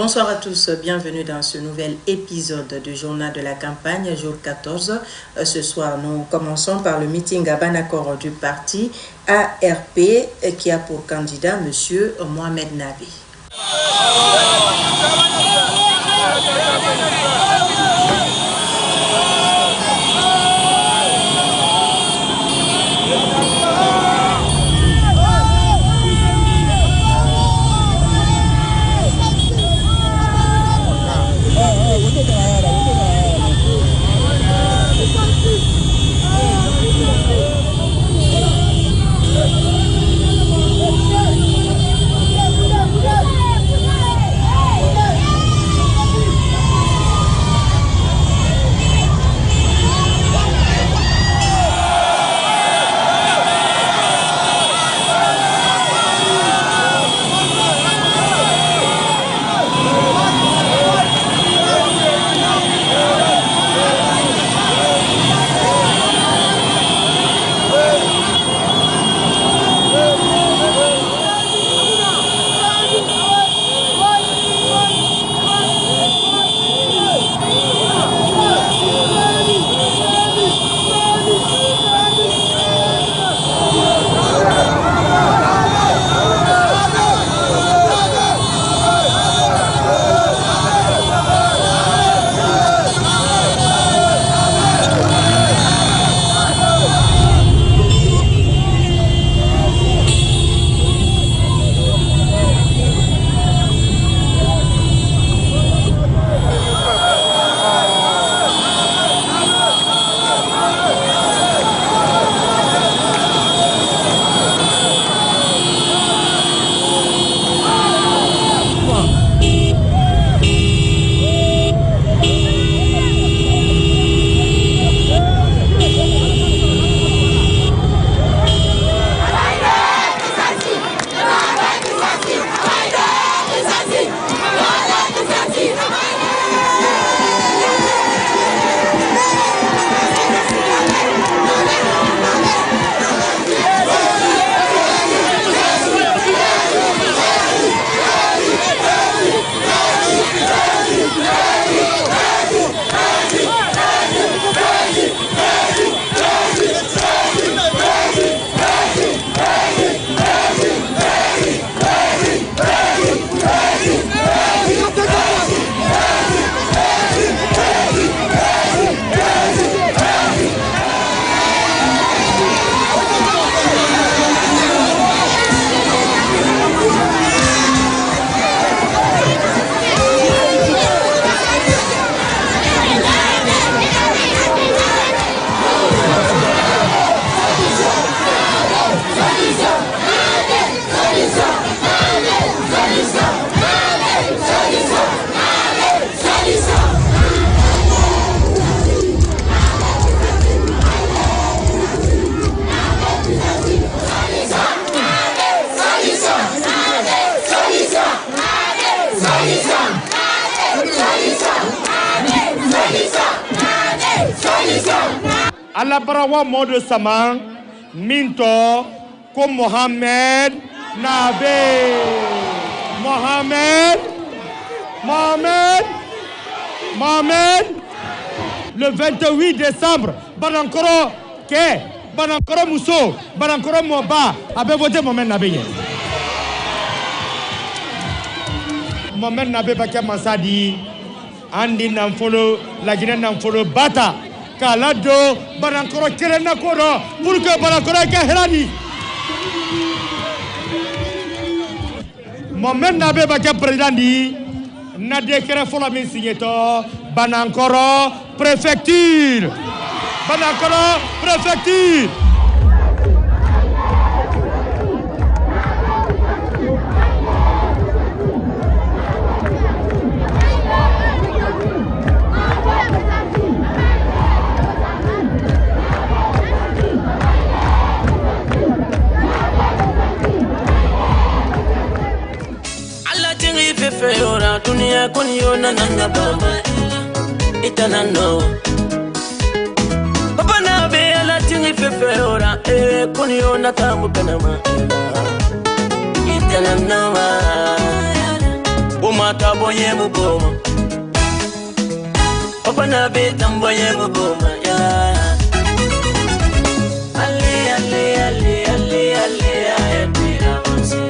Bonsoir à tous, bienvenue dans ce nouvel épisode du journal de la campagne, jour 14. Ce soir, nous commençons par le meeting à Banakoro du parti ARP qui a pour candidat M. Mohamed Nabé. Alabarawa Modo Sama Minto ko Mohamed Nabé. Mohamed le 28 décembre Banankoro Mousso Banankoro Moba avait voté Mohamed Nabé. Mohamed Nabé Bakia Mansadi Andi Namfolo la Guinée Namfolo Bata Kalado Banankoro Kerena Koro pour que Banankoro Herani. Mohamed Nabé Bakia président dit n'a décret pour la min signé Banankoro préfecture. Dunia kunyo na nanga baba itanano Papa na be ala tingi fefe ora kunyo na tamu penama itanano mata boye mu boma Opa na be tamboye mu boma ya alle alle alle alle alle ARP avance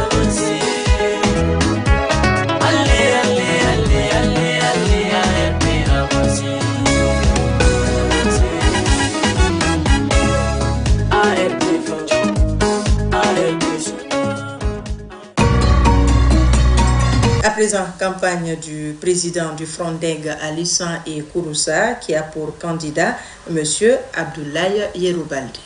avance alle alle alle alle alle ARP avance ARP À présent, campagne du président du Front Deg Alissan et Kouroussa qui a pour candidat M. Abdoulaye Yeroubaldi.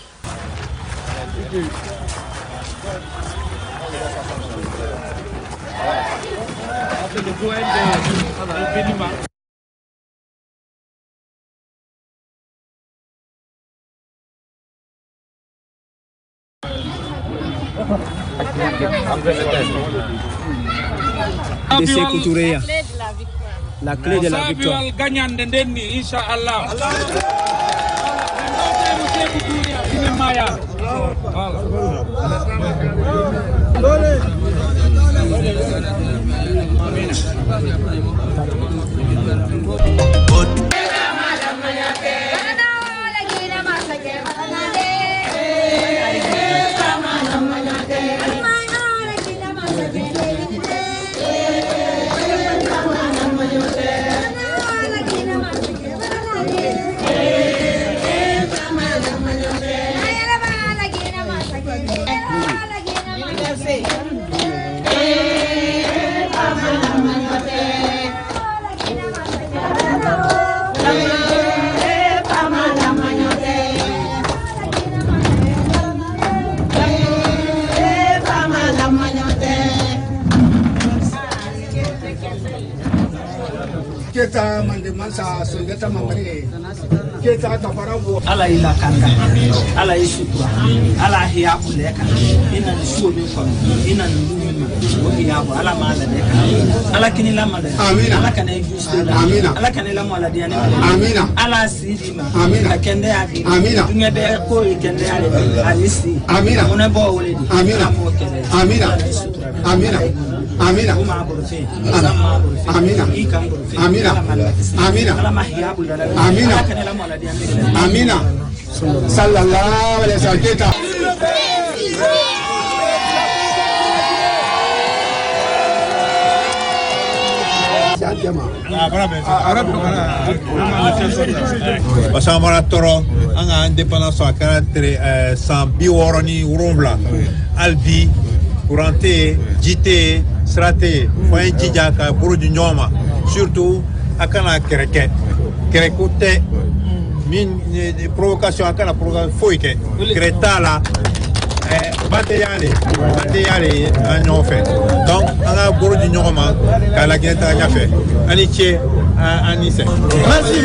De Sékou Touré, la clé de la victoire. Kita mandimansa sundeta mamari kita tafarabo ala ila kanga ala isukura ala hiyabu leka ina nsuobe kwa ina nduma hiyabu ala mala leka ala kinila mala amina ala kana yuste amina ala kanila mala diane amina ala sidima amina kende abi amina dunya be ko kende ale alisi amina una bo woledi amina amina amina amina amina amina amina amina amina sallallahu alaihi wasallam. Basamara toro anga indépendance a caractère sans biworoni urumla albi courante jité srate point jijaka buru du nyoma surtout akana kereke kerekute min provocation akana provocation foike kretala bateyale en fait donc anga buru du nyoma kala geta nya fait ani che ani se merci.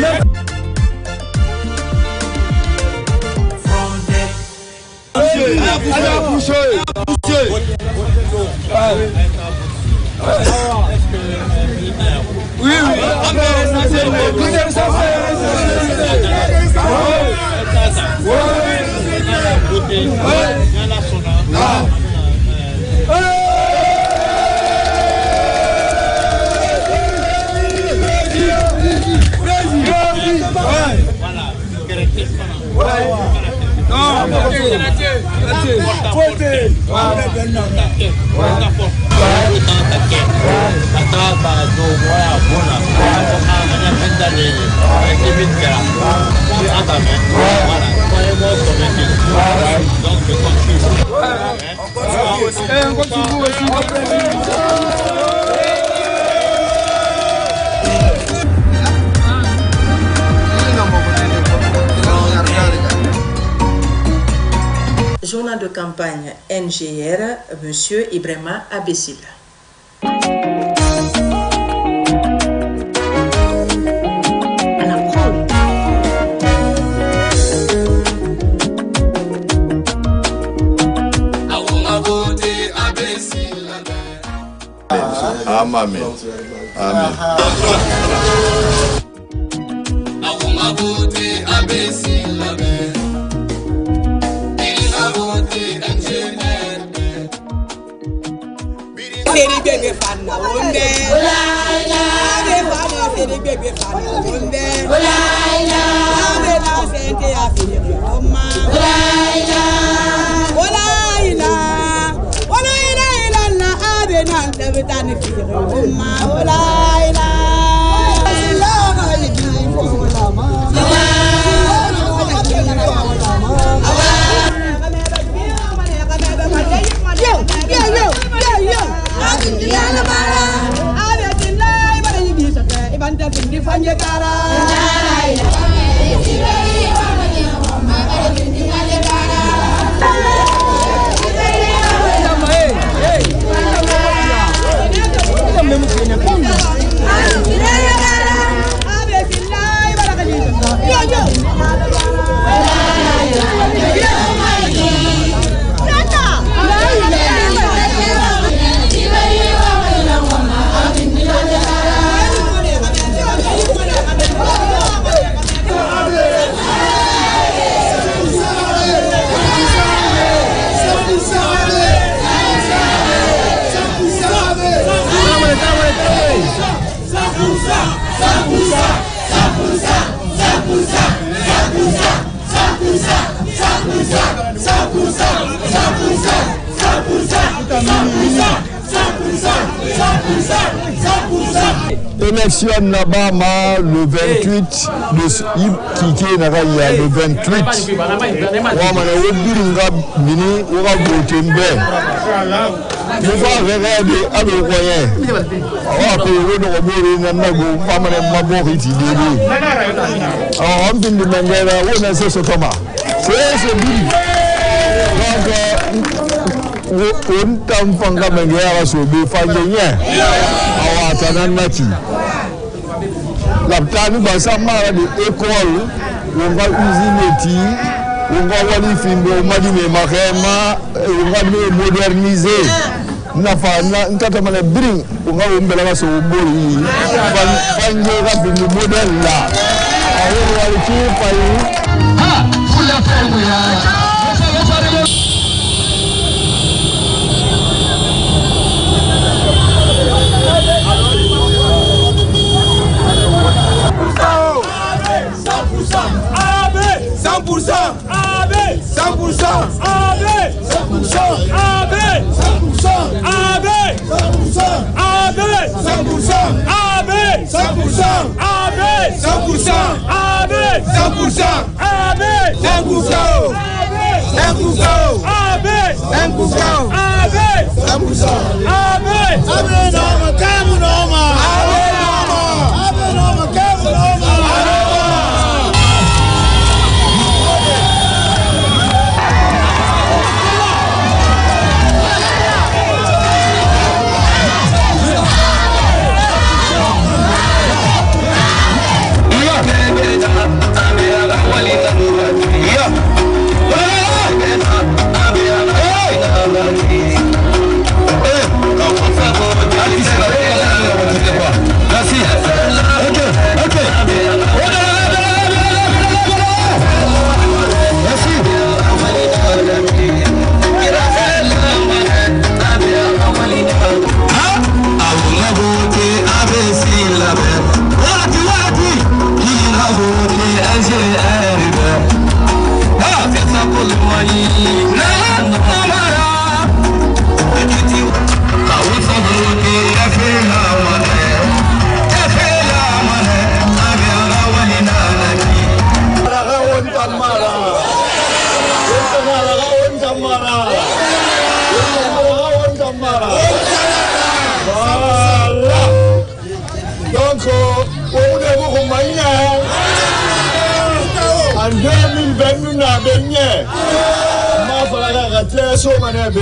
Oui, Journal de campagne NGR, M. Ibrahima Abessila. Amen. Amen. bébé fan na wonde olaila abe fana sede bébé fan na wonde olaila abe na sente ya fini oma olaila olaila olaila la abe na debe tani fini oma olaila la ma yiki fo la ma Élection Nabama le 28 qui est le 28. Wamana wobiringa mini wora gotembe. Mufa regarder avec moyen. Awa pe wodo obori na nago wamana mabori ti dede. On bin de mangera wona se sotoma. C'est biri. Donc on tamfanga mangera so be fanyenya. Awa tananati. La tani basamara de école, on va usiner, on va wali fimbo, on va dire makema, on va moderniser. Na fa na ntata mane bring, on va ombela baso boli. Fanje rapi ni model la. Ayo wali ki fayi. Ha, kula fengu ya. En 2020, nous avons baigné. Ma frère a tiré sur mon bébé.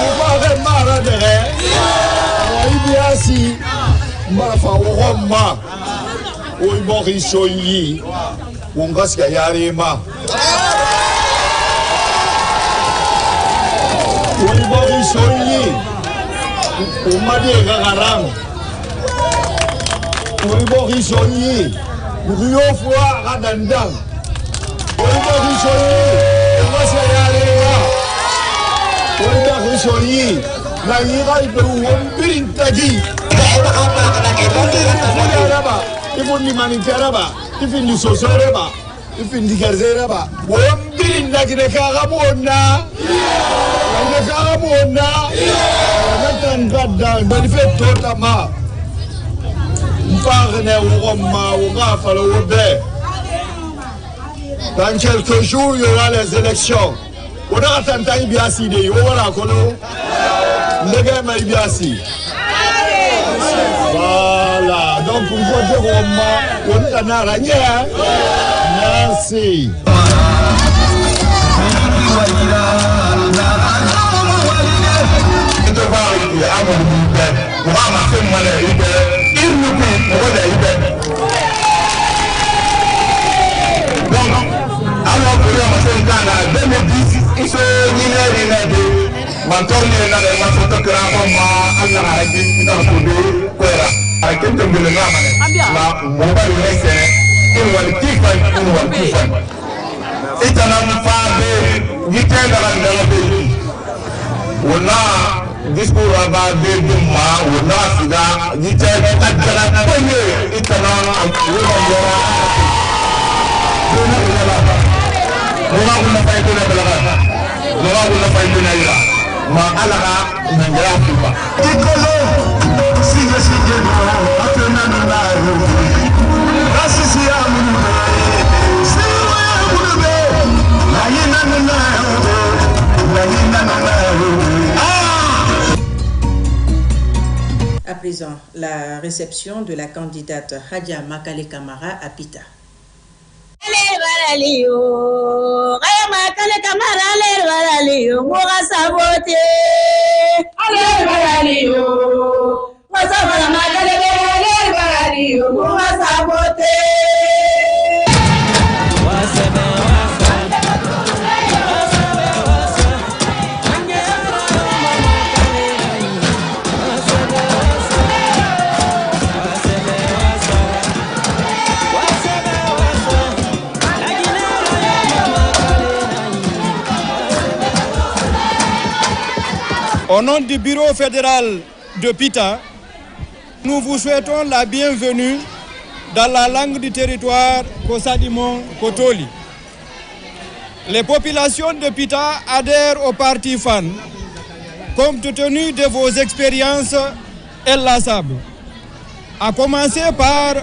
Nous avons marre de rien. Il y a si ma femme Roma. Oui, Maurice Soyi. On va se gailler ma. Oui, Maurice Soyi. On m'a dit Gagaram. Oui, Maurice Soyi. Rio Foua Radandang. Oliver Richoni, on va se garer là. Oliver Richoni, La ira ibe wombirin tagi. Ifun ni manikaraba, ifin ni sosoreba, ifin ni garzereba. Wombirin tagi ne kagamona. Ne kagamona. Natan gadda benefit totama. Mparne woma wogafa le wobe. Dans quelques jours, il y aura les élections. On a attendu Ibiasi de Yola Kono. Les gars, Ibiasi. Voilà. Donc, pour voter Roma, on a gagné. Merci. À présent, la réception de la candidate Hadja Makale Kamara à Pita. Au nom du bureau fédéral de Pita, nous vous souhaitons la bienvenue dans la langue du territoire Kosadimon Kotoli. Les populations de Pita adhèrent au parti FAN compte tenu de vos expériences inlassables, à commencer par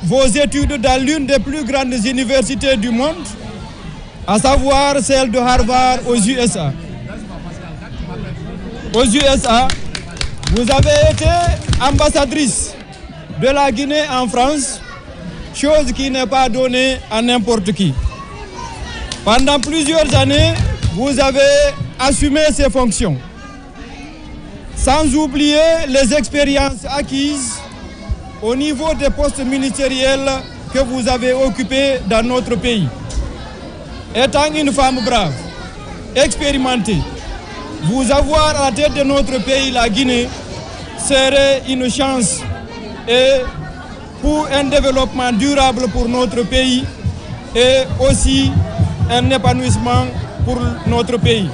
vos études dans l'une des plus grandes universités du monde, à savoir celle de Harvard aux USA. Aux USA, vous avez été ambassadrice de la Guinée en France, chose qui n'est pas donnée à n'importe qui. Pendant plusieurs années, vous avez assumé ces fonctions, sans oublier les expériences acquises au niveau des postes ministériels que vous avez occupés dans notre pays. Étant une femme brave, expérimentée, vous avoir à la tête de notre pays, la Guinée, serait une chance et pour un développement durable pour notre pays et aussi un épanouissement pour notre pays.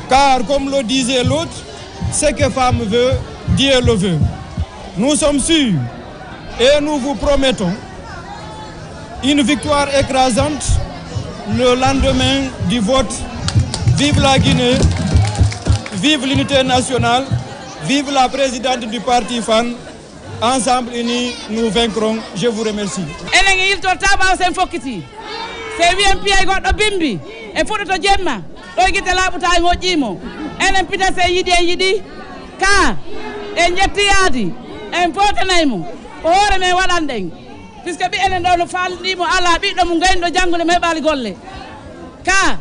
Car comme le disait l'autre, ce que femme veut, Dieu le veut. Nous sommes sûrs et nous vous promettons une victoire écrasante le lendemain du vote. Vive la Guinée! Vive l'unité nationale, vive la présidente du parti FAN. Ensemble unis, nous vaincrons. Je vous remercie. Se wiyen piya goɗɗo bimbi e fuɗɗoto jemma ɗo guite laaɓuta e moƴƴimo enen Pita se yiiɗi en yiiɗi ka en jettiyadi en potanaymo ko hoore men waɗan ɗen puisque ɓi enen ɗo no falɗimo ala ɓiɗɗo mo gayni ɗo janggude mo heɓali golle ka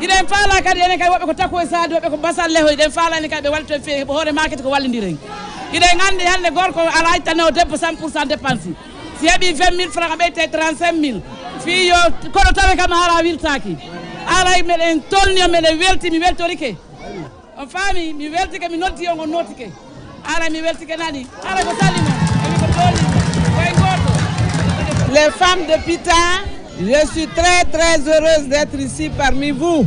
iɗen faala kadi enen kadi woɓɓe ko takku e saadi woɓɓe ko basalle hoy ɗen faala enen kadi ɓe wallito feewi heɓa hoore makete ko wallidiren iɗen andi hande gorko ala ittane o debbo 100% dépense si heeɓi 20 000 francs ɓeyte 35 000 fi yo koɗo tawe kam haala wirtaki alay meɗen tolnio meɗen welti mi weltorike on faami mi weltike mi noddi on on notike ala mi weltike nani ala ko salimo emi ko tolni koye goto. Les femmes de Pita, je suis très très heureuse d'être ici parmi vous.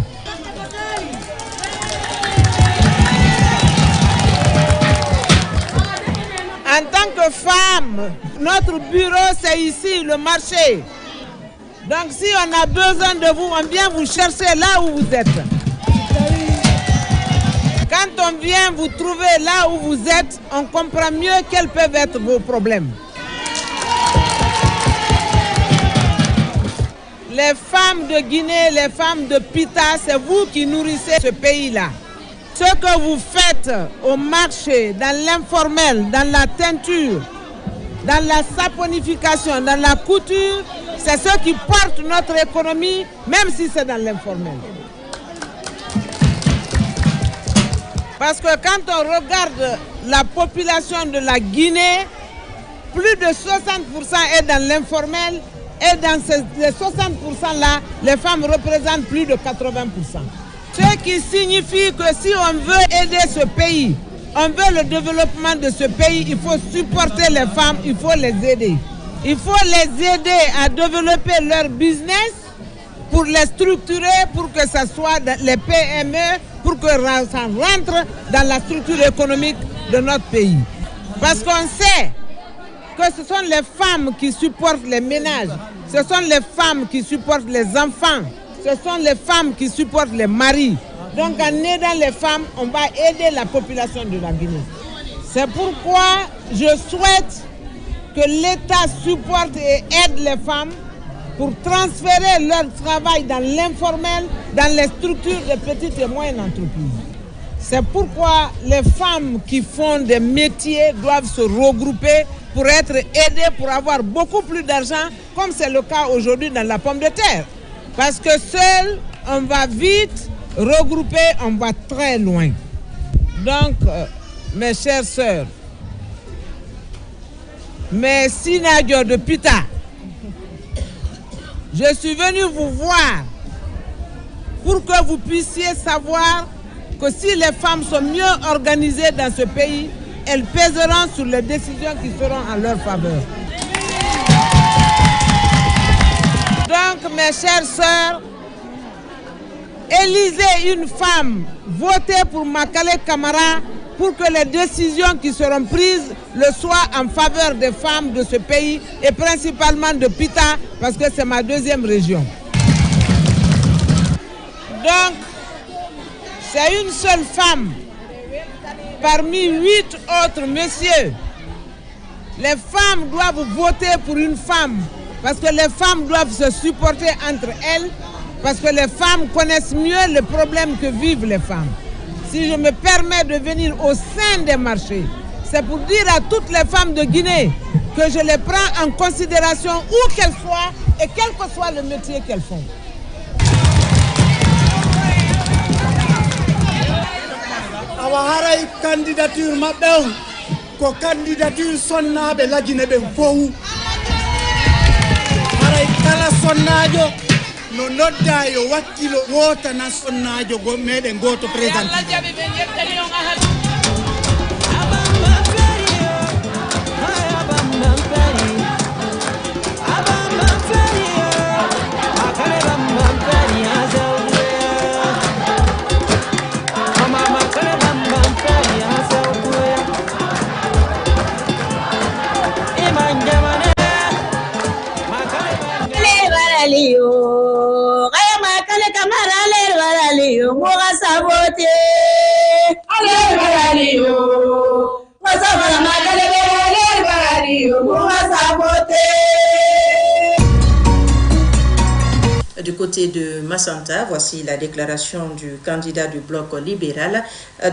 Notre femme, notre bureau, c'est ici, le marché. Donc si on a besoin de vous, on vient vous chercher là où vous êtes. Quand on vient vous trouver là où vous êtes, on comprend mieux quels peuvent être vos problèmes. Les femmes de Guinée, les femmes de Pita, c'est vous qui nourrissez ce pays-là. Ce que vous faites au marché, dans l'informel, dans la teinture, dans la saponification, dans la couture, c'est ce qui porte notre économie, même si c'est dans l'informel. Parce que quand on regarde la population de la Guinée, plus de 60% est dans l'informel et dans ces 60%-là, les femmes représentent plus de 80%. Ce qui signifie que si on veut aider ce pays, on veut le développement de ce pays, il faut supporter les femmes, il faut les aider. Il faut les aider à développer leur business pour les structurer, pour que ce soit les PME, pour que ça rentre dans la structure économique de notre pays. Parce qu'on sait que ce sont les femmes qui supportent les ménages, ce sont les femmes qui supportent les enfants, ce sont les femmes qui supportent les maris. Donc en aidant les femmes, on va aider la population de la Guinée. C'est pourquoi je souhaite que l'État supporte et aide les femmes pour transférer leur travail dans l'informel, dans les structures de petites et moyennes entreprises. C'est pourquoi les femmes qui font des métiers doivent se regrouper pour être aidées, pour avoir beaucoup plus d'argent, comme c'est le cas aujourd'hui dans la pomme de terre. Parce que seul, on va vite, regroupé, on va très loin. Donc, mes chères sœurs, mes Sinadio de Pita, je suis venu vous voir pour que vous puissiez savoir que si les femmes sont mieux organisées dans ce pays, elles pèseront sur les décisions qui seront en leur faveur. Donc, mes chères sœurs, élisez une femme, votez pour Makale Camara pour que les décisions qui seront prises le soient en faveur des femmes de ce pays et principalement de Pita, parce que c'est ma deuxième région. Donc, c'est une seule femme parmi 8 autres messieurs. Les femmes doivent voter pour une femme parce que les femmes doivent se supporter entre elles, parce que les femmes connaissent mieux les problèmes que vivent les femmes. Si je me permets de venir au sein des marchés, c'est pour dire à toutes les femmes de Guinée que je les prends en considération où qu'elles soient et quel que soit le métier qu'elles font. Awaharay candidature mabel ko candidature sonnabe la Guinée be fowu haray kala sonnajo no nodda yo wakkilo wota na sonnajo go meden goto président Du côté de Massanta, voici la déclaration du candidat du bloc libéral,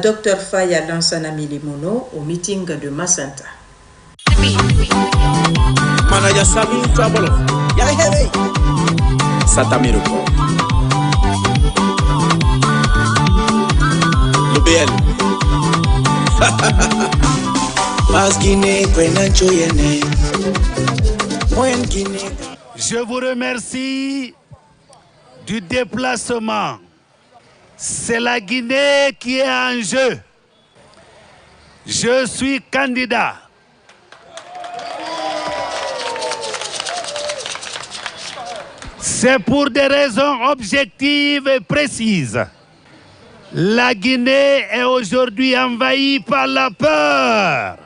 Dr Faya Lansana Milimono, au meeting de Massanta. Manaya Sabi Tabolo, Yahé Satamiroko Lubel Je vous remercie du déplacement. C'est la Guinée qui est en jeu. Je suis candidat. C'est pour des raisons objectives et précises. La Guinée est aujourd'hui envahie par la peur.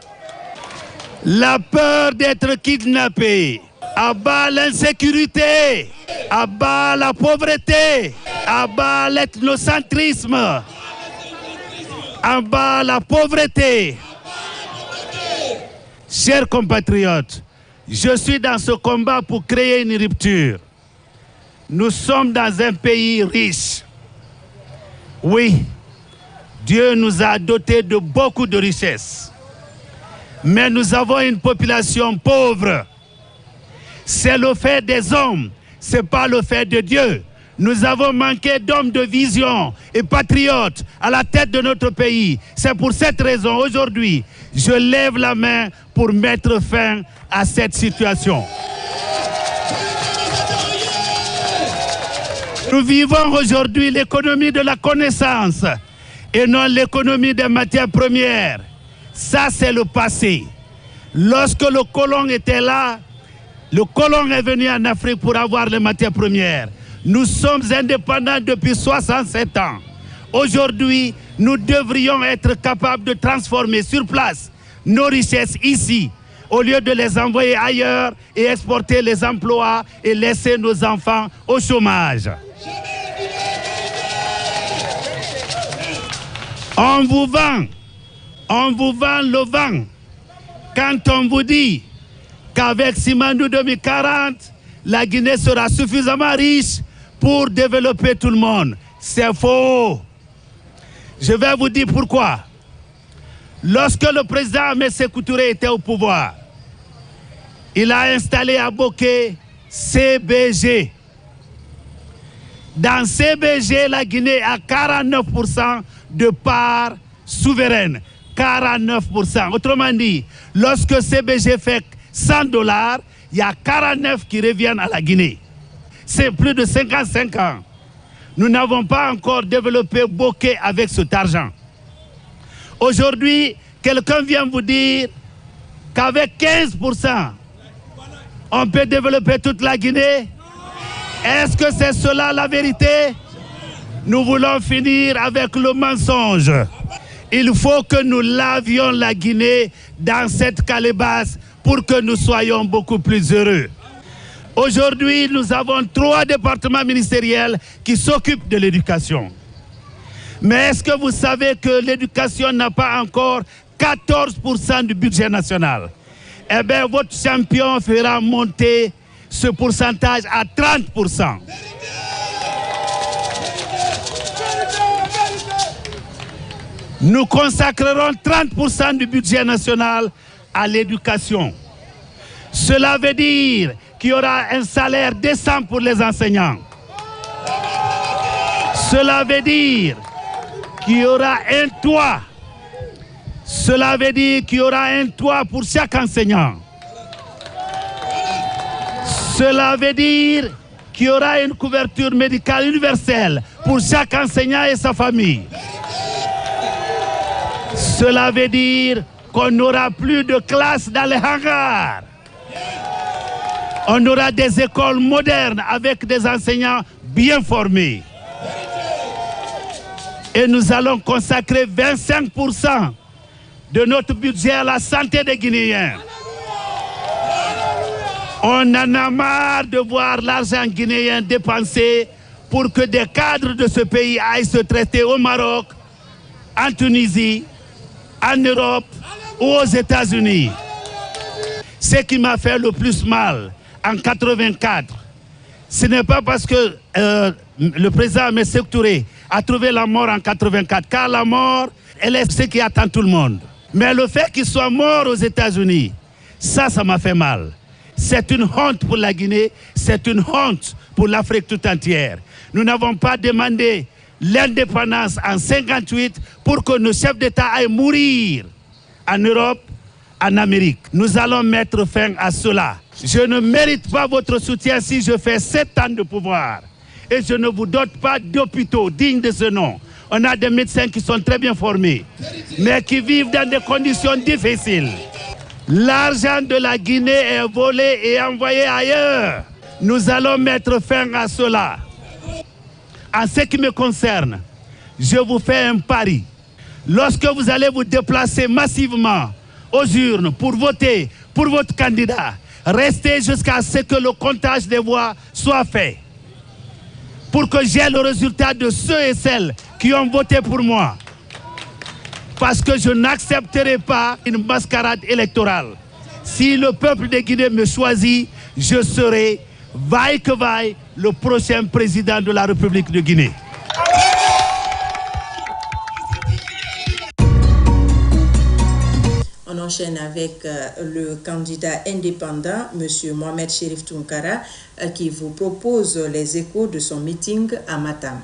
la peur d'être kidnappé, à bas l'insécurité, à bas la pauvreté, à bas l'ethnocentrisme, à bas la pauvreté. Chers compatriotes, je suis dans ce combat pour créer une rupture. Nous sommes dans un pays riche. Oui, Dieu nous a dotés de beaucoup de richesses. Mais nous avons une population pauvre. C'est le fait des hommes, ce n'est pas le fait de Dieu. Nous avons manqué d'hommes de vision et patriotes à la tête de notre pays. C'est pour cette raison, aujourd'hui, je lève la main pour mettre fin à cette situation. Nous vivons aujourd'hui l'économie de la connaissance et non l'économie des matières premières. Ça, c'est le passé. Lorsque le colon était là, le colon est venu en Afrique pour avoir les matières premières. Nous sommes indépendants depuis 67 ans. Aujourd'hui, nous devrions être capables de transformer sur place nos richesses ici, au lieu de les envoyer ailleurs et exporter les emplois et laisser nos enfants au chômage. On vous vend le vent quand on vous dit qu'avec Simandou 2040, la Guinée sera suffisamment riche pour développer tout le monde. C'est faux. Je vais vous dire pourquoi. Lorsque le président Ahmed Sékou Touré était au pouvoir, il a installé à Boké CBG. Dans CBG, la Guinée a 49% de parts souveraines. 49%. Autrement dit, lorsque CBG fait $100, il y a 49 qui reviennent à la Guinée. C'est plus de 55 ans. Nous n'avons pas encore développé Boké avec cet argent. Aujourd'hui, quelqu'un vient vous dire qu'avec 15%, on peut développer toute la Guinée. Est-ce que c'est cela la vérité? Nous voulons finir avec le mensonge. Il faut que nous lavions la Guinée dans cette calebasse pour que nous soyons beaucoup plus heureux. Aujourd'hui, nous avons 3 départements ministériels qui s'occupent de l'éducation. Mais est-ce que vous savez que l'éducation n'a pas encore 14% du budget national? Eh bien, votre champion fera monter ce pourcentage à 30%. Nous consacrerons 30% du budget national à l'éducation. Cela veut dire qu'il y aura un salaire décent pour les enseignants. Cela veut dire qu'il y aura un toit. Cela veut dire qu'il y aura un toit pour chaque enseignant. Cela veut dire qu'il y aura une couverture médicale universelle pour chaque enseignant et sa famille. Cela veut dire qu'on n'aura plus de classes dans les hangars. On aura des écoles modernes avec des enseignants bien formés. Et nous allons consacrer 25% de notre budget à la santé des Guinéens. On en a marre de voir l'argent guinéen dépensé pour que des cadres de ce pays aillent se traiter au Maroc, en Tunisie, en Europe ou aux États-Unis. Ce qui m'a fait le plus mal en 1984, ce n'est pas parce que le président Ahmed Sékou Touré a trouvé la mort en 1984, car la mort, elle est ce qui attend tout le monde. Mais le fait qu'il soit mort aux États-Unis, ça m'a fait mal. C'est une honte pour la Guinée, c'est une honte pour l'Afrique tout entière. Nous n'avons pas demandé l'indépendance en 1958 pour que nos chefs d'État aillent mourir en Europe, en Amérique. Nous allons mettre fin à cela. Je ne mérite pas votre soutien si je fais 7 ans de pouvoir. Et je ne vous dote pas d'hôpitaux dignes de ce nom. On a des médecins qui sont très bien formés, mais qui vivent dans des conditions difficiles. L'argent de la Guinée est volé et envoyé ailleurs. Nous allons mettre fin à cela. En ce qui me concerne, je vous fais un pari. Lorsque vous allez vous déplacer massivement aux urnes pour voter pour votre candidat. Restez jusqu'à ce que le comptage des voix soit fait. Pour que j'ai le résultat de ceux et celles qui ont voté pour moi. Parce que je n'accepterai pas une mascarade électorale. Si le peuple de Guinée me choisit, je serai, vaille que vaille, le prochain président de la République de Guinée. On enchaîne avec le candidat indépendant, M. Mohamed Cherif Tunkara, qui vous propose les échos de son meeting à Matam.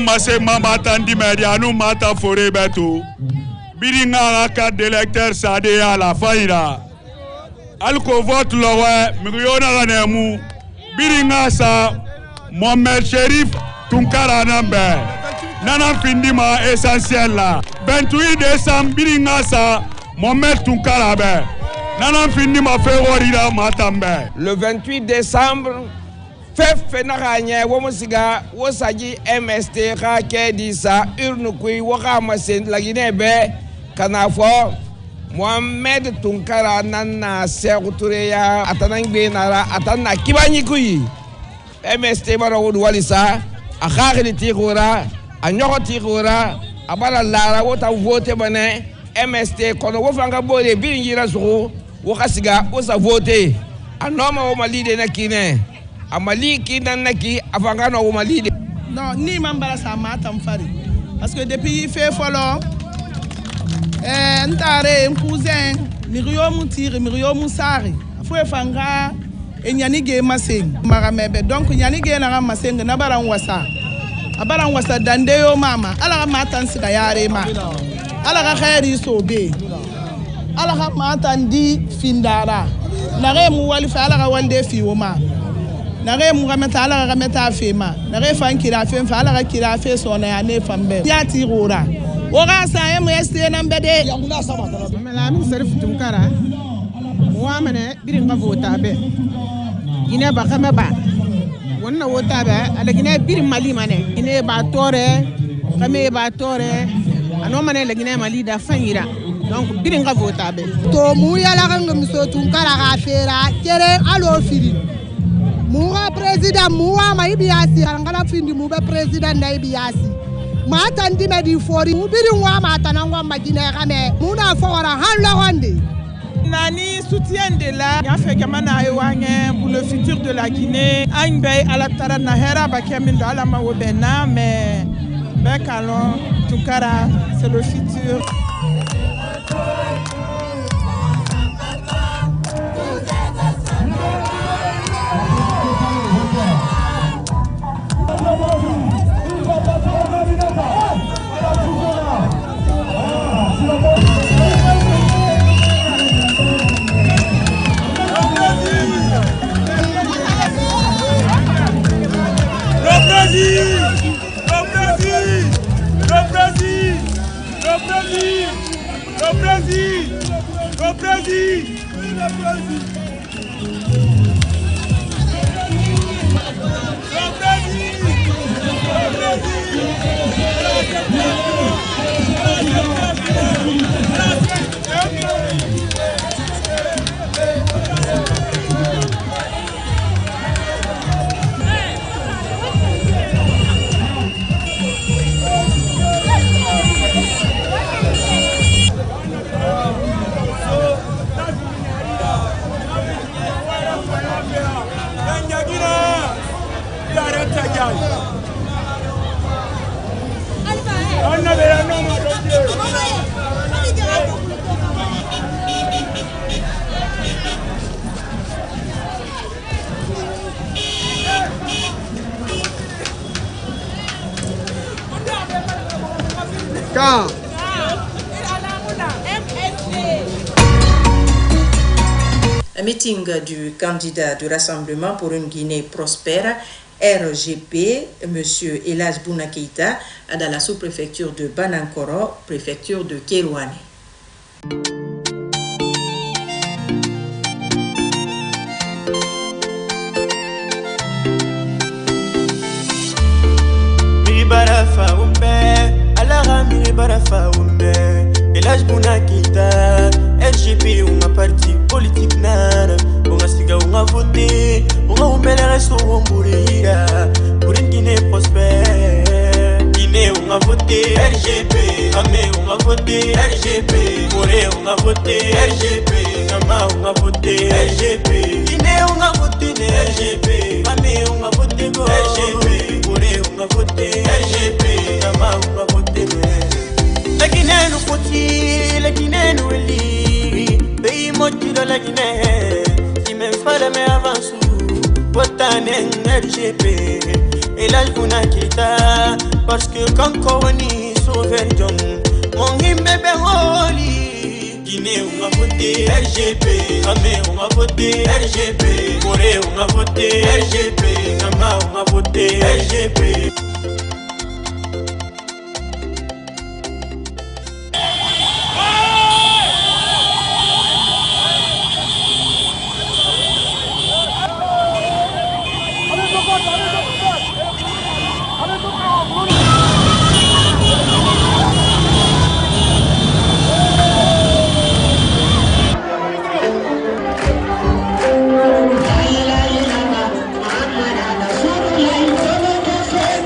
Mase mama tandi medianu mata fore betu biringa ka d'électeur sade à la faira alko vote lowe miriona ganemu biringa sa Mohamed Cherif Tunkara nambe nana findima essentiel la 28 décembre biringa sa Mohamed Tunkara be nana findima feworira matambe. Le 28 décembre Fenaranya Womusiga Wosaji MST Rake Disa Urnukui Wakamasin Laginebe Kanafo Mohamed Tunkara Nana Sertureya Atanangbe Nara Atana Kibanikui MST Barawud Walisa Akari Tigura Anyoko Tigura Abala Lara Wota vote Bane MST Kono Wofanga Bode Bingira Zuru Wakasiga Wosa vote Anoma Womalide Nakine Amaliki nanaki avangano Omalide. Non, ni mambala sa matam fari. Parce que depuis il fait follow ntare cousin Miriyo Mutiri Miriyo Musari. Fue fanga enyani ge maseng maramebe donc nyani ge na maseng na baran wasa. abaran wasa dande yo mama ala ka matan siga yare ma ala ka khairi sobe ala ka matan di findara nare mu wali fa ala ka walde fi woma nare mu gameta ala ka gameta fe ma nare fan kira fe fa ala ka kira fe so na ya ne fambe ya ti rora o ga sa ya mu este nan bede yangula sama la min serif tunkara wa mane birin ka vota be ine ba kama ba wannan wota ba alagine birin mali mane ine ba tore kame ba tore ano mane lagine mali da fanyira donc birin ka vota be to mu yala kan miso tunkara ka fera kere alo firi mu ga president mu wa mai biasi ngala findi mu be president na biasi mata ndime di fori mu birin wa mata nangwa magine kame mu na fora han lo wande Nani soutient de la Yafe Kamana Ewange pour le futur de la Guinée. Angbei Alatara Nahera Bakemindo Alama Wobena, mais Bekalon, Tukara, c'est le futur. Un meeting du candidat du Rassemblement pour une Guinée prospère, RGP, M. Elhadji Bouna Keïta, dans la sous-préfecture de Banankoro, préfecture de Kérouane. Barafa umbe, alara mi barafa umbe. Elhadji Bouna Keïta, RGP uma parti politique nana. Unga siga unga vote, unga umbele resto umburira. Pour une Guinée prospère, Guinée unga vote RGP, Amé unga vote RGP, Moré unga vote RGP, Nama unga vote RGP, Guinée unga vote RGP, Amé unga vote RGP, Moré unga vote RGP, Nama unga vote. La Guinée nous faut-il, la Guinée nous élit, pays moitié de la Guinée, qui même pas la mer avance, Botanen RGP, Elhadji Bouna Keïta, parce que quand Koroni sauve mon hymne béholi, Guinée on a voté RGP, Amé on a voté RGP, Moré on a voté RGP, Nama on a voté RGP.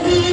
Baby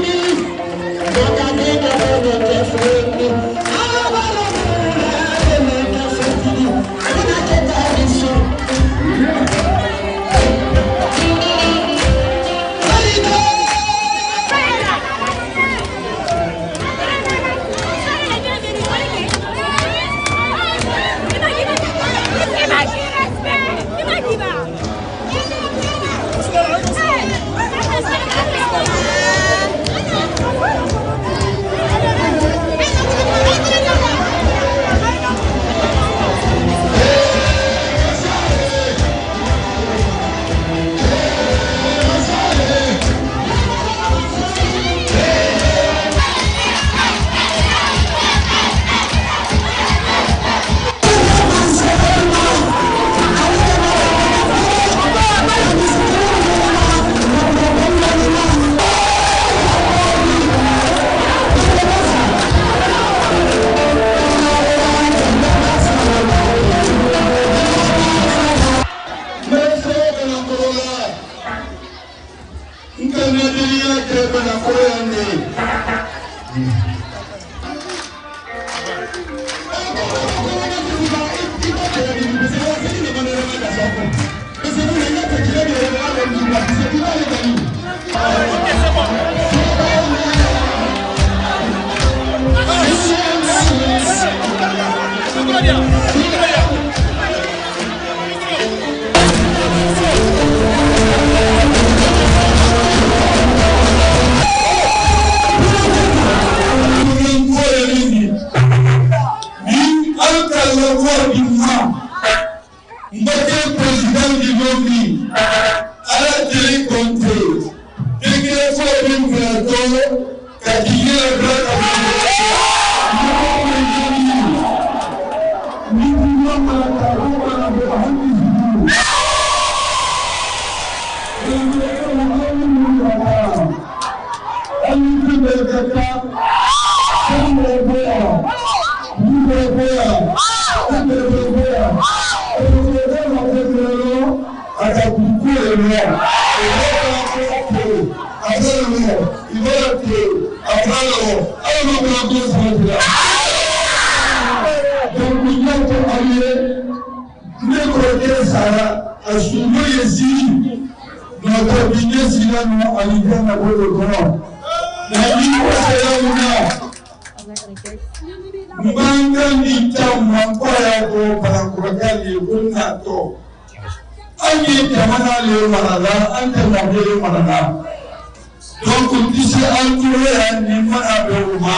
Donc, on dit c'est entouré à Nima Aberouma.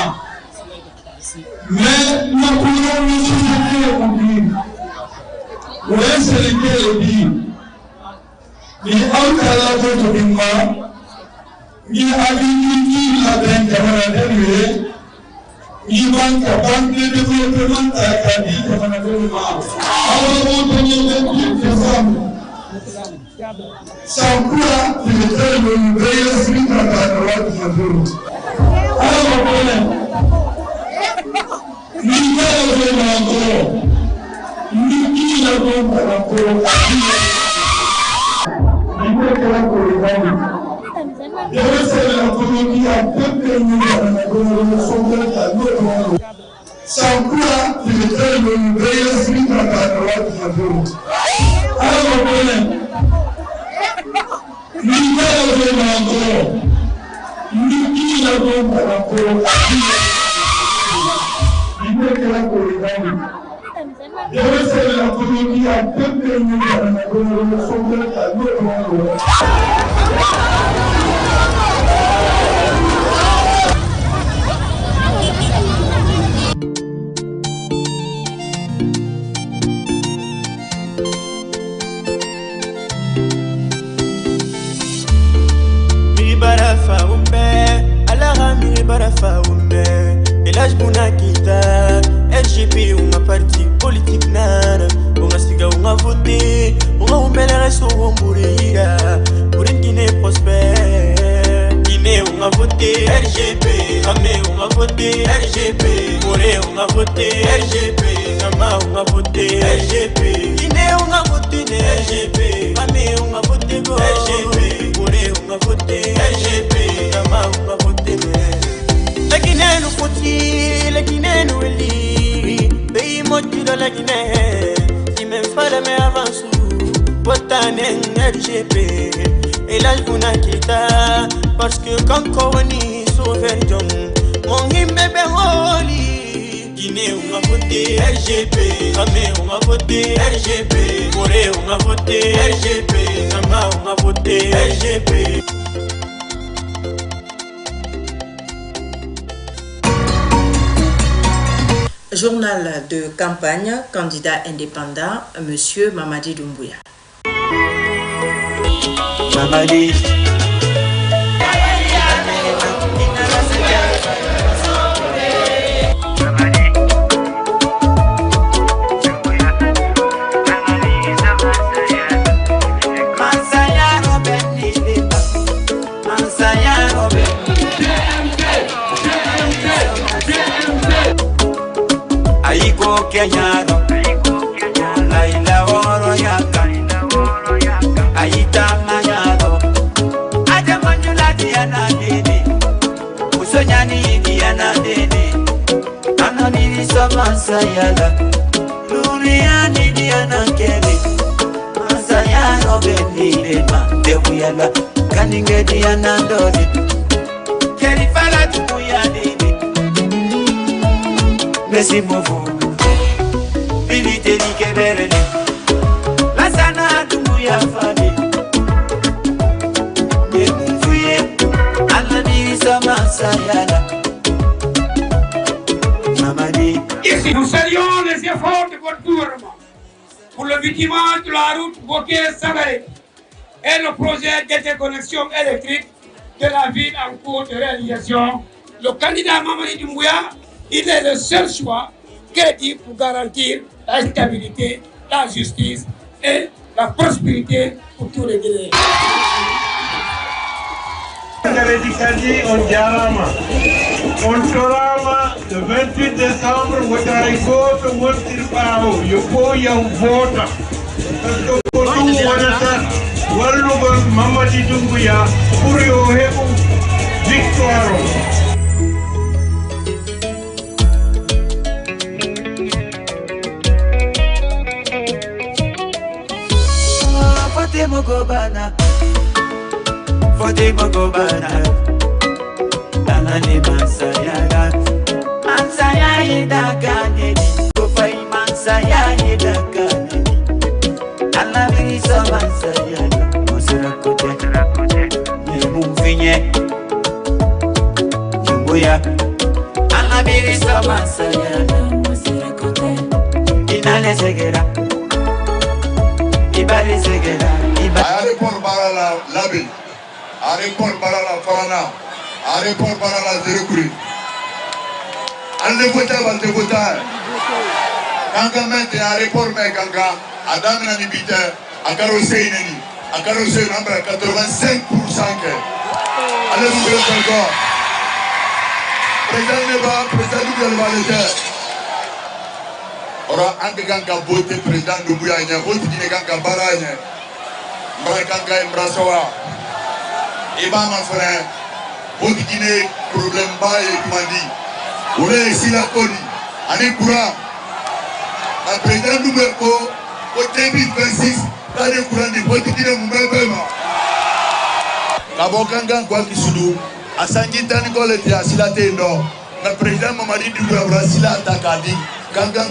Mais nous pouvons nous soucier au dit. Oui, c'est lequel dit. Mais en cas de Nima, il y a une la banque camarade, il manque à banque de développement à Kadi camarade. Alors, on donne des femmes. Sans quoi, il est très bon, il est suite à la droite de la journée. Alors, nous allons encore. Nous allons encore. Sans quoi, il est très bon, il est suite à la droite de la journée. Alors, nous allons encore. Nous allons encore. Barafa umbe, ala mi barafa umbe. Elaj bunakita, LGP uma parti politique nana. Unga siga unga vote, unga umbele resto umburira. Pour une Guinée prospère, Guinée unga vote RGP, Amé unga vote RGP, Corée unga vote RGP, Nama unga vote RGP, Guinée unga vote RGP, Amé unga vote RGP, Corée unga vote RGP, Nama unga vote la Guinée nous faut-il, la Guinée nous élit, pays moitié de la Guinée, si même pas la mer avance, Botanen RGP, et là je vous n'inquiète parce que quand on y sauve mon bébé Oli, Guinée on a voté RGP, Amé on a voté RGP, Corée on a voté RGP, Nama on a voté RGP. Journal de campagne, candidat indépendant, Monsieur Mamadi Doumbouya. Mamadi. Kenyado, Laila Oro Yaka, Aita Mayado, Adamanyula Diana Dede, Usonyani Diana Dede, Anani Samasayala, Luriani Diana Kelly, yala kaningedi yanandode kelifala tukuyadede Messi Movo Biliteri keberele Lasana tukuya fami Yemufuye Alani Samasayala Mamadi. Ici, nous saluons les efforts de votre gouvernement pour le bâtiment de la route Boké-Sagaré et le projet d'interconnexion électrique de la ville en cours de réalisation. Le candidat Mamadi Doumbouya, il est le seul choix crédible pour garantir la stabilité, la justice et la prospérité pour tous les Guinéens. On torama le 28 décembre wotay goto wontir ɓaawo yo ɓooyam voota par ce que ko ɗum wonata wallugol Mamadi Doumbouya pour yo heɓu victoire o Fatima Gobana Tanani Mansayada Mansaya Hidakane Kufai Mansaya Hidakane Alavisa Mansayada Musurakote Yemufinye Doumbouya Alavisa Mansayada Musurakote Inale Segera Ibali Segera Ibali Por Barala Labi Areport Barala Farana Areport Barala Zerukuri Ande vota Kanga mente areport me kanga Adamina ni bite Akaro Seineni Akaro Sein Ambra 85% ke Allez vous dire encore Président Neba Président du Valete Ora anke kanga vote Président Doumbouya nya vote dine kanga baranya Mbra kanga Mbrasowa Iba mon frère, vous Guinée, problème bas et Kumandi. Vous voulez ici la Koni, Anne Koura, la présidente Doumbouya, au début 26, l'année Koura n'est pas Guinée, Moumbébéma. Kabokanga, quoi qu'il soit, à Sangitan Gole, il y a Silate Nord, le président Mamadi Doumbouya, Brasila Takadi, Gangan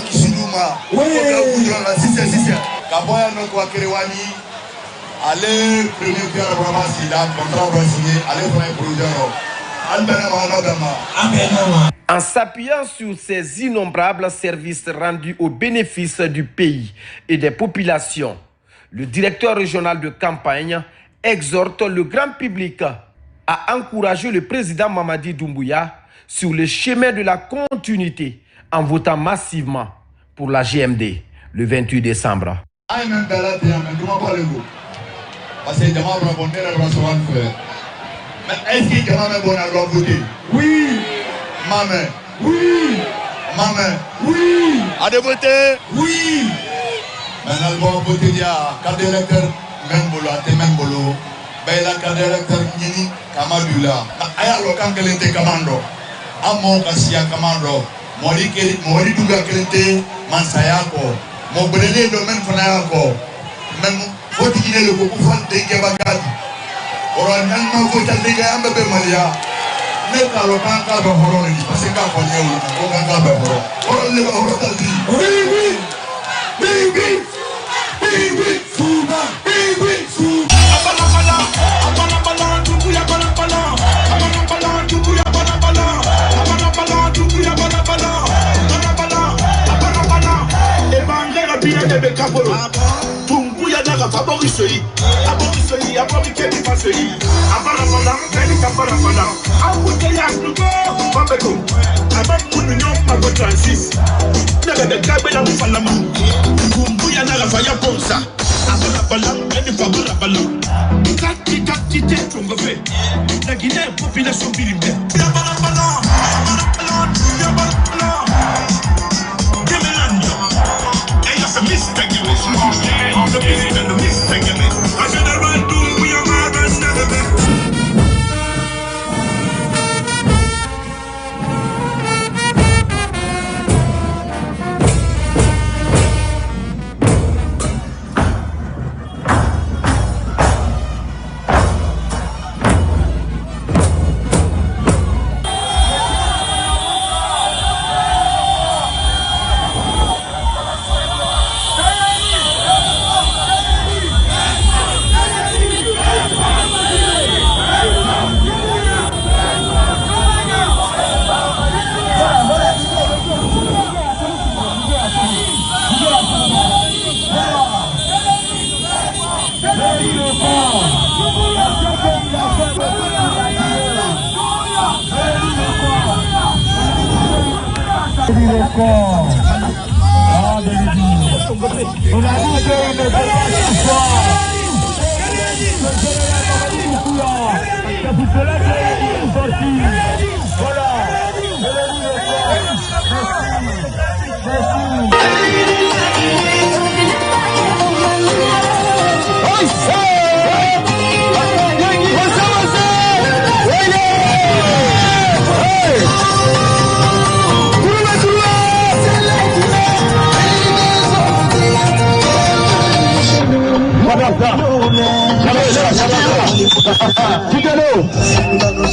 Kisudouma, la 6 Kaboya Nokwa Kerewani. Allez, premier pierre vraiment si là, contrat va signer, allez prendre un En s'appuyant sur ces innombrables services rendus au bénéfice du pays et des populations, le directeur régional de campagne exhorte le grand public à encourager le président Mamadi Doumbouya sur le chemin de la continuité en votant massivement pour la GMD le 28 décembre. Parce que Jamal Rabonner a recevoir faire. Mais est-ce que Jamal Rabonner doit voter? Oui. Maman. Oui. Maman. Oui. A de voter? Oui. Maintenant, on va voter dia carte d'électeur même bolo, à tes mêmes bolo. Ben la carte d'électeur Nini Kamadula. Aya lokan kelente kamando. Amo kasia kamando. Mori duga kelente mansayako. Mo brele domaine fanayako. Même faut qu'il ait le beaucoup de Kebakadi. Or, on a un peu de Gamba Malia. N'est pas le canca de Horoni, parce que quand on est au canca de Horo. Or, le Horotali. Oui, Souba, Souba. Aborisei, Aborikeli Fasei, Abarabala, Kaparabala, Abuteya Nugo, Babeko, Abamunyo, Mago Transis, Naga de Kabela Falama, Kumbuya Nagafaya Ponsa, Abarabala, and Faburabala, Kati Tungofe, the Guinea population building there. Yabarabala, Gemelando, and you're a mistake. The business and the mistake. I said, I run to we are mad and never. d'accord. Ah, de le dire. On a dit qu'on ne peut pas s'asseoir. C'est pour cela qu'il est sorti. Voilà.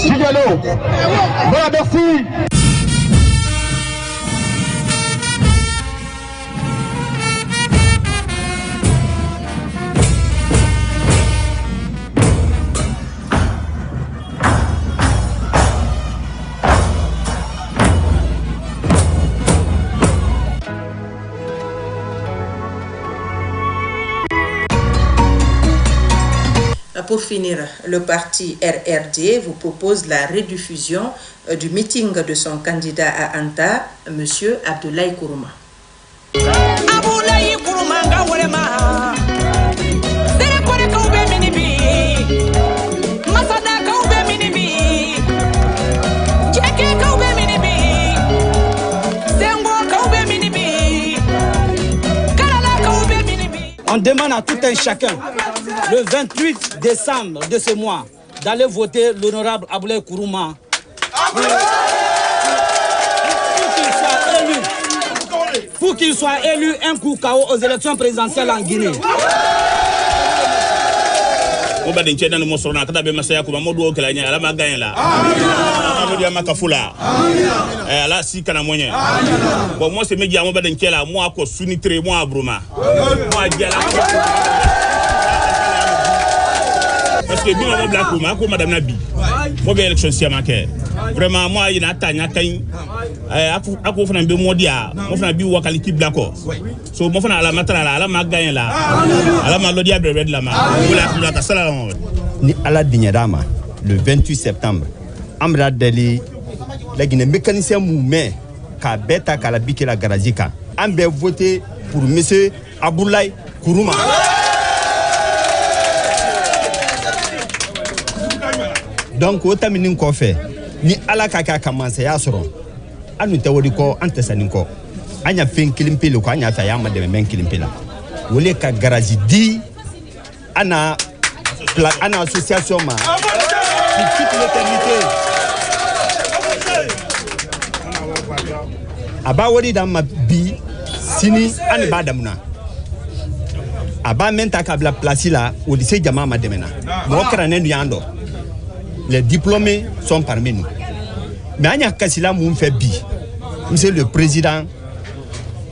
Tigano. Voilà, merci. Pour finir, le parti RRD vous propose la rediffusion du meeting de son candidat à Anta, M. Abdoulaye Kourouma. Abdoulaye Kourouma ngawolema sere kore kaube minibi masada kaube minibi cheke kaube minibi sengo kaube minibi kalala kaube minibi. On demande à tout un chacun le 28 décembre de ce mois d'aller voter l'honorable Abdoulaye Kourouma pour qu'il soit élu un coup KO aux élections présidentielles en Guinée. Parce que bien on black woman comme madame Nabi. Moi bien élection si amaké. Vraiment moi il a tanya kain ako fana be modia. Moi fana bi wakali ki d'accord. So moi fana ala matala ala ma gagner là. Ala ma lodia be red la ma. Wala ka sala ni ala dinyadama le 28 septembre. Amra Deli la Guinée mécanicien mouvement ka beta kala biki la garazika. Ambe voté pour monsieur Abdoulaye Kourouma. Donc autant minin ko fait ni ala kaka commencer ya soro anu te wodi ko antesani ko anya fen kilimpele ko anya fa ya ma de men kilimpela wole ka garage di ana association ma toute l'éternité aba wodi da ma bi sini ani ba damuna aba menta ka bla place là wodi se jama ma demena mo kra ne yando. Les diplômés sont parmi nous. Mais Anya Kassila Moum fait bi. Monsieur le président,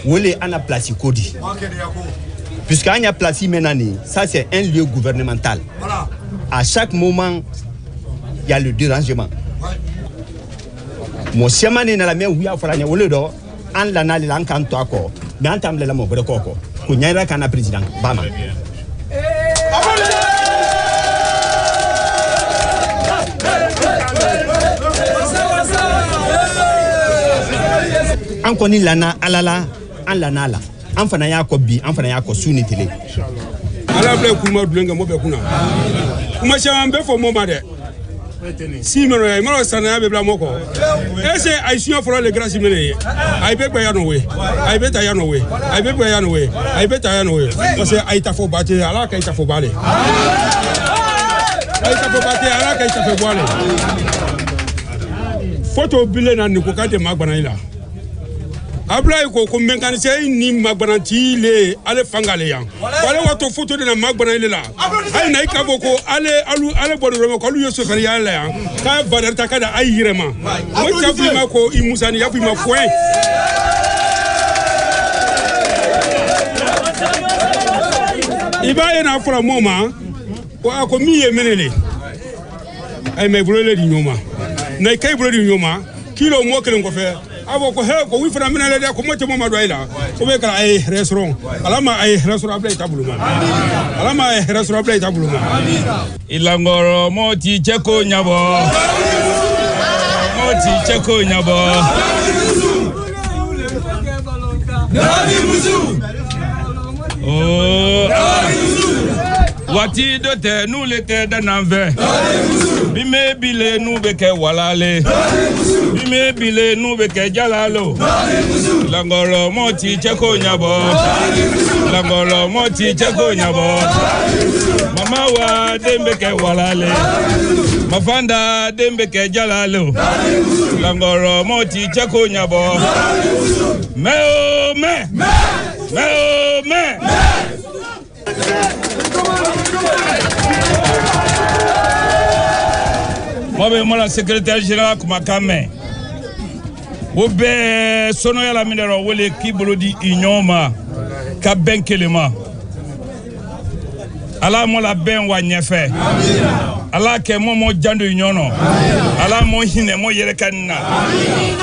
où est Anna Place Kodi? Puisque Anya Place Menani, ça c'est un lieu gouvernemental. À chaque moment, il y a le dérangement. Mon semane na la main où il y a Frania Woledo, en l'ana l'encanto encore, mais en termes de la mobile coco, Kounyara Kana président, Bama. An koni lana alala an lana la an fana ya ko bi an fana ya ko suni tele ala ble kuma dulenga mo be kuna kuma cha mbe fo mo made si mero ya mero sana ya be bla moko ese ay sio foro le grâce mene ay be ya no we ay be ta ya no we ay be ya no we ay be ta ya no we parce ay ta fo bate ala ka ta fo bale ay ta fo bate ala ka ta fo bale photo bile na ni ko ka de magbana ila Abdoulaye ko mécanicien ni magbananti le ale fangale yan wala wato photo de na magbanale la ay na ikabo ko ale bodo remo ko lu Yusuf ya la yan ka badar ta kada ay yirema mo tafi ma ko i musani ya fi ma point iba ena fora moma ko mi ye menele ay me brole di nyoma na kay brole di nyoma kilo mo kelen ko fe abo ko he ko wi fana minale de ko mo te mo ma do ila ko be kala ay restaurant alama ay restaurant play tabulu ma alama ay restaurant play tabulu ma ilangoro mo ti cheko nyabo Oh, wati dote nous l'été d'ananve. Bime bile nous beke walale. Bime bile nous beke jalalo. Langolo moti cheko nyabo. Langolo moti cheko nyabo. Mama wa dembeke walale. Mafanda dembeke jalalo. Langolo moti cheko nyabo. Me o me. Me o me. Moi, je suis le secrétaire général de Kamé. Je suis la minero wele kibolodi inyoma ka ben kelema. Ala mo la ben wa nyefe. Ala ke mo jando inyono. Ala mo hine mo yere kanna.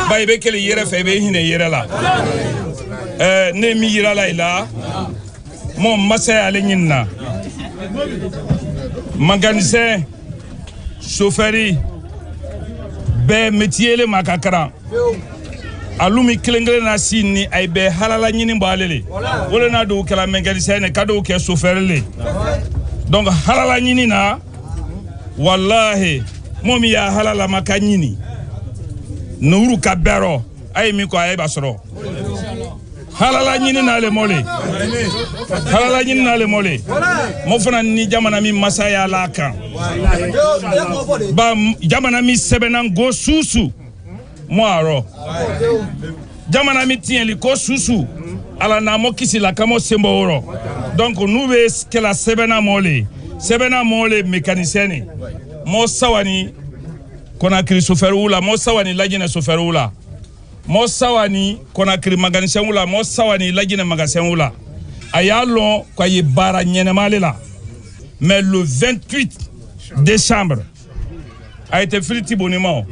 Ba ibe kele yere fe be hine yere la. Ne mi yira la ila. Mo masa ale nyinna. Manganise chauffeur be métier le makakara alumi klengre na sini ay be halala nyini balele wala na do kala mécanicien ne kado ke chauffeur le donc halala nyini na wallahi momi ya halala makanyini nuru kabero ay mi ko ay basoro halala nyini na le mole halala nyini na le mole mo fana ni jamana mi masaya la kan ba jamana mi sebena go susu mo aro jamana mi tienli ko susu ala na mo kisi la kamo sembo oro donc nous be que la sebena mole mécanicien mo sawani Conakry chauffeur wula mo sawani lajina chauffeur wula mo sawani Conakry magasin wula mo sawani lajina magasin wula ayalo ko ye bara nyenemale la mais le 28 décembre a été friti boniment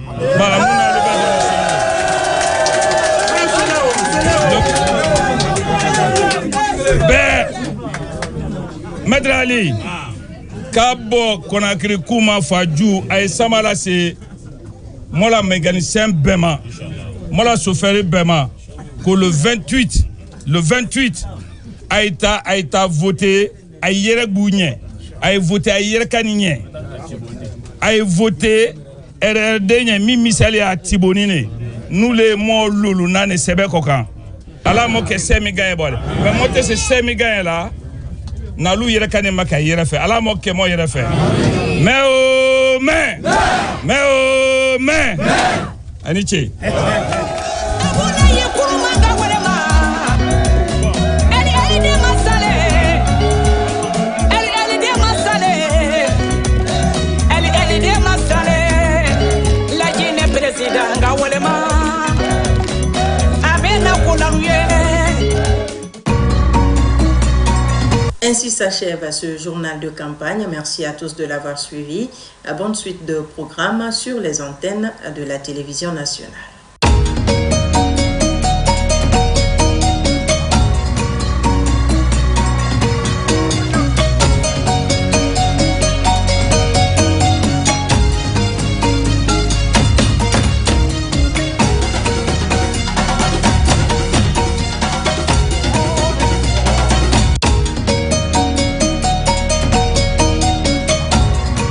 Maître Ali Kabo Conakry Kuma Fadjou ay samala se mola mécanicien bema mola chauffeur bema que le 28 a été voté a yere bounye a voté a yere kaninye a voté RRD mi misali a tibonine nous les mo lulu nane sebe kokan ala mo ke semi gagne bol mais mo te se semi gagne là na lu yere kanin maka yere fe ala mo ke mo yere fe mais oh mais aniche Ainsi s'achève ce journal de campagne. Merci à tous de l'avoir suivi. Bonne suite de programmes sur les antennes de la télévision nationale.